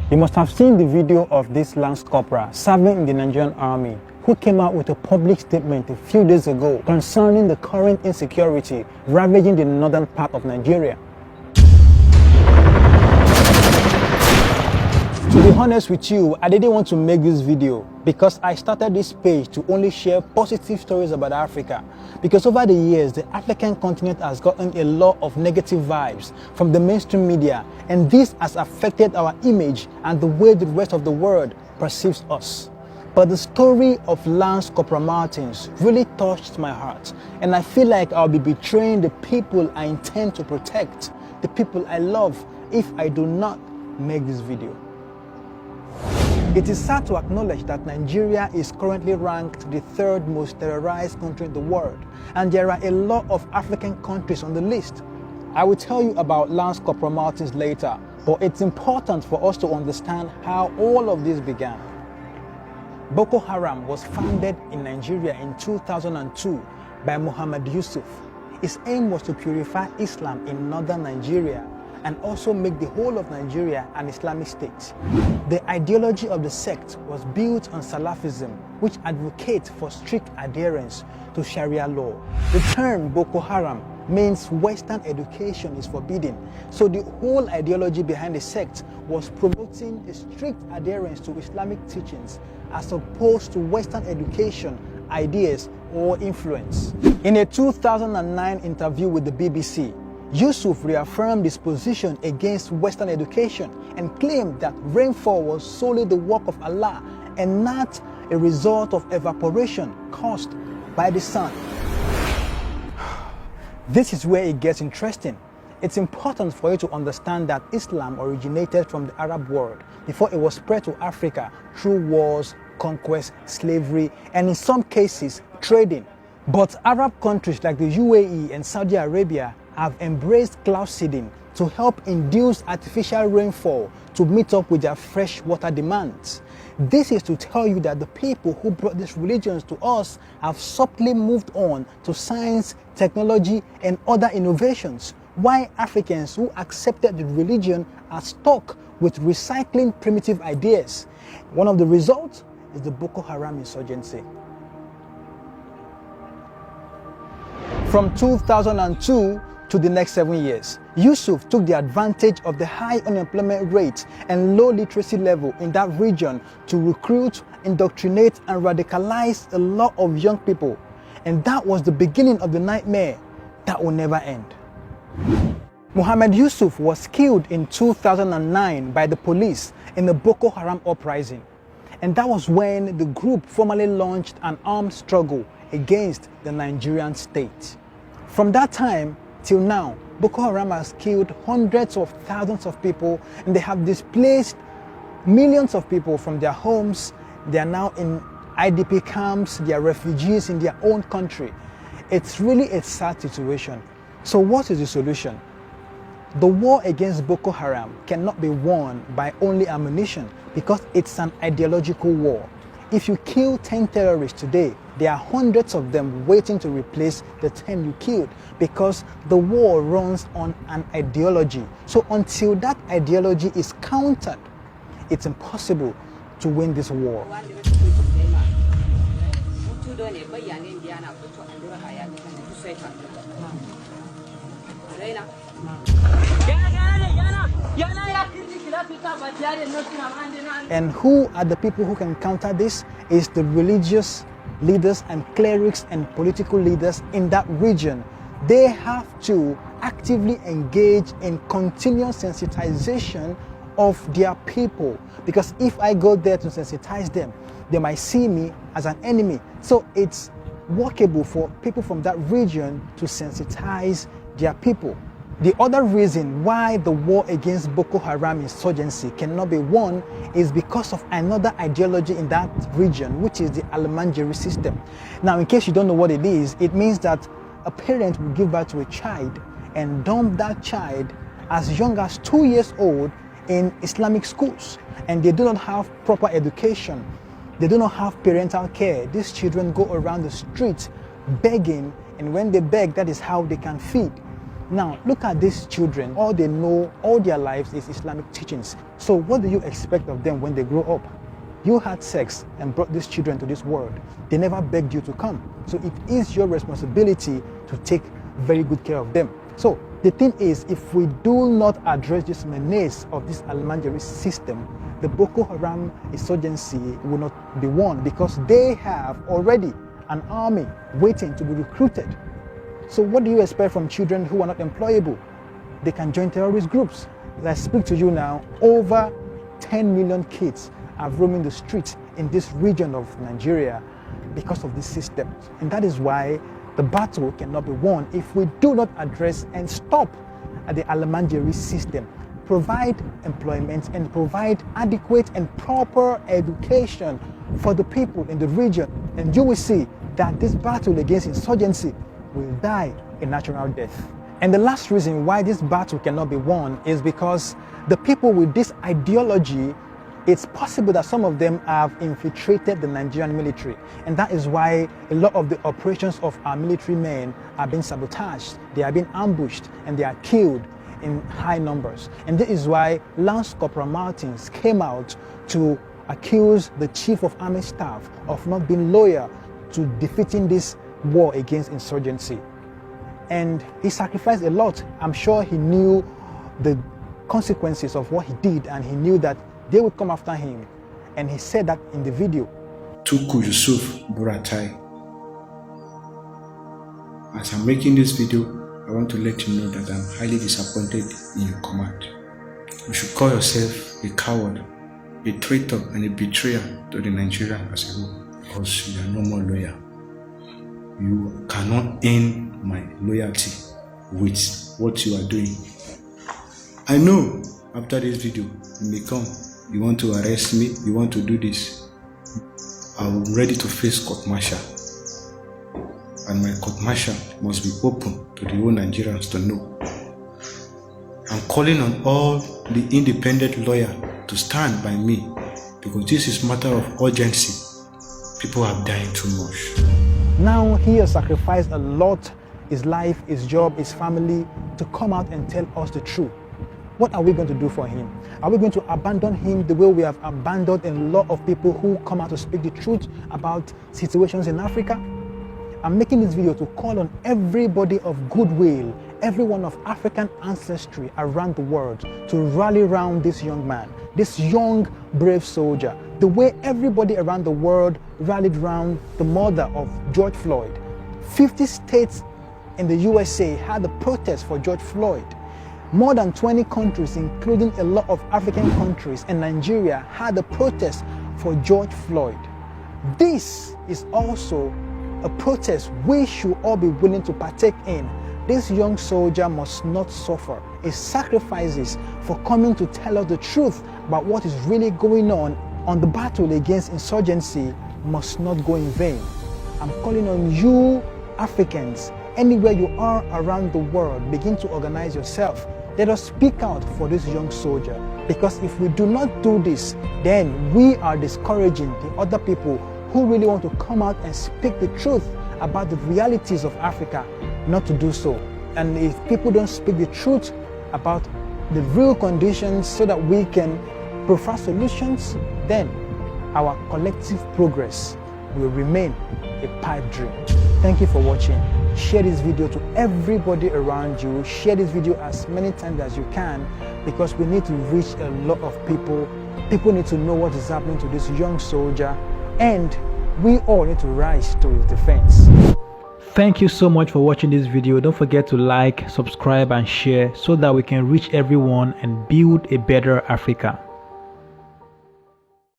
You must have seen the video of this Lance Corporal serving in the Nigerian army who came out with a public statement a few days ago concerning the current insecurity ravaging the northern part of Nigeria. To be honest with you, I didn't want to make this video because I started this page to only share positive stories about Africa. Because over the years, the African continent has gotten a lot of negative vibes from the mainstream media, and this has affected our image and the way the rest of the world perceives us. But the story of Lance Corporal Martins really touched my heart, and I feel like I'll be betraying the people I intend to protect, the people I love, if I do not make this video. It is sad to acknowledge that Nigeria is currently ranked the third most terrorized country in the world, and there are a lot of African countries on the list. I will tell you about Lance Corporal Martins later, but it's important for us to understand how all of this began. Boko Haram was founded in Nigeria in 2002 by Muhammad Yusuf. His aim was to purify Islam in northern Nigeria and also make the whole of Nigeria an Islamic state. The ideology of the sect was built on Salafism, which advocates for strict adherence to Sharia law. The term Boko Haram means Western education is forbidden, so the whole ideology behind the sect was promoting a strict adherence to Islamic teachings as opposed to Western education, ideas, or influence. In a 2009 interview with the BBC, Yusuf reaffirmed his position against Western education and claimed that rainfall was solely the work of Allah and not a result of evaporation caused by the sun. This is where it gets interesting. It's important for you to understand that Islam originated from the Arab world before it was spread to Africa through wars, conquest, slavery, and in some cases, trading. But Arab countries like the UAE and Saudi Arabia have embraced cloud seeding to help induce artificial rainfall to meet up with their fresh water demands. This is to tell you that the people who brought these religions to us have subtly moved on to science, technology, and other innovations, while Africans who accepted the religion are stuck with recycling primitive ideas. One of the results is the Boko Haram insurgency. From 2002 to the next 7 years, Yusuf took the advantage of the high unemployment rate and low literacy level in that region to recruit, indoctrinate, and radicalize a lot of young people. And that was the beginning of the nightmare that will never end. Muhammad Yusuf was killed in 2009 by the police in the Boko Haram uprising. And that was when the group formally launched an armed struggle against the Nigerian state. From that time till now, Boko Haram has killed hundreds of thousands of people, and they have displaced millions of people from their homes. They are now in IDP camps, they are refugees in their own country. It's really a sad situation. So what is the solution? The war against Boko Haram cannot be won by only ammunition because it's an ideological war. If you kill 10 terrorists today, there are hundreds of them waiting to replace the 10 you killed because the war runs on an ideology. So until that ideology is countered, it's impossible to win this war. And who are the people who can counter this? Is the religious leaders and clerics and political leaders in that region. They have to actively engage in continuous sensitization of their people, because if I go there to sensitize them, they might see me as an enemy. So it's workable for people from that region to sensitize their people. The other reason why the war against Boko Haram insurgency cannot be won is because of another ideology in that region, which is the Almanjiri system. Now, in case you don't know what it is, it means that a parent will give birth to a child and dump that child as young as 2 years old in Islamic schools, and they do not have proper education. They do not have parental care. These children go around the streets begging, and when they beg, that is how they can feed. Now, look at these children. All they know all their lives is Islamic teachings. So what do you expect of them when they grow up? You had sex and brought these children to this world. They never begged you to come. So it is your responsibility to take very good care of them. So the thing is, if we do not address this menace of this Almanjari system, the Boko Haram insurgency will not be won, because they have already an army waiting to be recruited. So what do you expect from children who are not employable? They can join terrorist groups. As I speak to you now, over 10 million kids are roaming the streets in this region of Nigeria because of this system. And that is why the battle cannot be won if we do not address and stop the Almanjari system, provide employment and provide adequate and proper education for the people in the region. And you will see that this battle against insurgency will die a natural death. And the last reason why this battle cannot be won is because the people with this ideology, it's possible that some of them have infiltrated the Nigerian military. And that is why a lot of the operations of our military men are being sabotaged. They are being ambushed and they are killed in high numbers. And this is why Lance Corporal Martins came out to accuse the Chief of Army Staff of not being loyal to defeating this war against insurgency. And he sacrificed a lot. I'm sure he knew the consequences of what he did, and he knew that they would come after him. And he said that in the video. Tuku Yusuf Buratai. As I'm making this video, I want to let you know that I'm highly disappointed in your command. You should call yourself a coward, a traitor, and a betrayer to the Nigerian as a whole, because you are no more loyal. You cannot earn my loyalty with what you are doing. I know after this video, you may come, you want to arrest me, you want to do this. I'm ready to face court-martial. And my court-martial must be open to the whole Nigerians to know. I'm calling on all the independent lawyers to stand by me, because this is a matter of urgency. People are dying too much. Now he has sacrificed a lot, his life, his job, his family, to come out and tell us the truth. What are we going to do for him? Are we going to abandon him the way we have abandoned a lot of people who come out to speak the truth about situations in Africa? I'm making this video to call on everybody of goodwill, everyone of African ancestry around the world, to rally around this young man, this young, brave soldier, the way everybody around the world rallied around the murder of George Floyd. 50 states in the USA had a protest for George Floyd. More than 20 countries, including a lot of African countries and Nigeria, had a protest for George Floyd. This is also a protest we should all be willing to partake in. This young soldier must not suffer. His sacrifices for coming to tell us the truth about what is really going on the battle against insurgency must not go in vain. I'm calling on you, Africans, anywhere you are around the world, begin to organize yourself. Let us speak out for this young soldier, because if we do not do this, then we are discouraging the other people who really want to come out and speak the truth about the realities of Africa not to do so. And if people don't speak the truth about the real conditions so that we can provide solutions, then our collective progress will remain a pipe dream. Thank you for watching. Share this video to everybody around you. Share this video as many times as you can, because we need to reach a lot of people. People need to know what is happening to this young soldier, and we all need to rise to his defense. Thank you so much for watching this video. Don't forget to like, subscribe and share so that we can reach everyone and build a better Africa.